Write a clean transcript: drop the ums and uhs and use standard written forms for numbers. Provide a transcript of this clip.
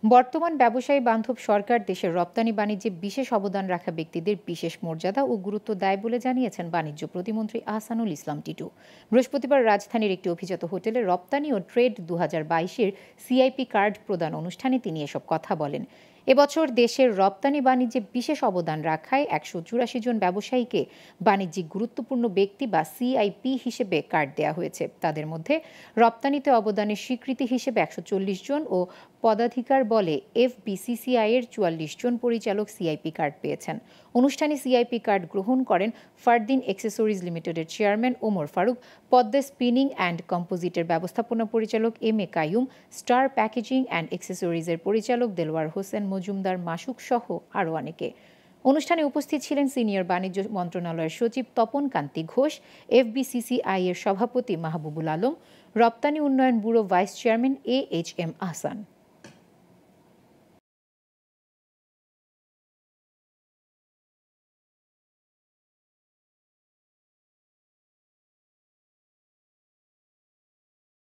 বর্তমান ব্যবসায়ী বান্ধব সরকার দেশের রপ্তানি বাণিজ্যে বিশেষ অবদান রাখা ব্যক্তিদের বিশেষ মর্যাদা ও গুরুত্ব দেয় বলে জানিয়েছেন বাণিজ্য প্রতিমন্ত্রী আহসানুল ইসলাম টিটু। বৃহস্পতিবার রাজধানীর একটি অভিজাত হোটেলে রপ্তানি ও ট্রেড 2022-এর সিআইপি কার্ড প্রদান অনুষ্ঠানে তিনি এসব কথা বলেন। এবছর দেশের রপ্তানি বাণিজ্যে বিশেষ অবদান রাখায় 184 জন ব্যবসায়ীকে বাণিজ্যিক গুরুত্বপূর্ণ ব্যক্তি বা সিআইপি হিসেবে কার্ড দেওয়া হয়েছে। তাদের মধ্যে রপ্তানিতে অবদানের স্বীকৃতি হিসেবে 140 জন ও পদাধিকার বলে এফবিসিসিআই এর 44 জন পরিচালক সিআইপি কার্ড পেয়েছেন। অনুষ্ঠানে সিআইপি কার্ড গ্রহণ করেন ফারদিন এক্সেসরিজ লিমিটেডের chairman Omar Faruk, Padma spinning and কম্পোজিটের ব্যবস্থাপনা পরিচালক M A Kaium, star packaging and এক্সেসরিজের পরিচালক দেলোয়ার হোসেন মজুমদার মাসুক সহ আরও অনেকে। অনুষ্ঠানে উপস্থিত ছিলেন সিনিয়র বাণিজ্য মন্ত্রণালয়ের সচিব তপন কান্তি ঘোষ, এফবিসিসিআই এর সভাপতি মাহবুবুল আলম, রপ্তানি উন্নয়ন bureau vice chairman AHM Ahsan.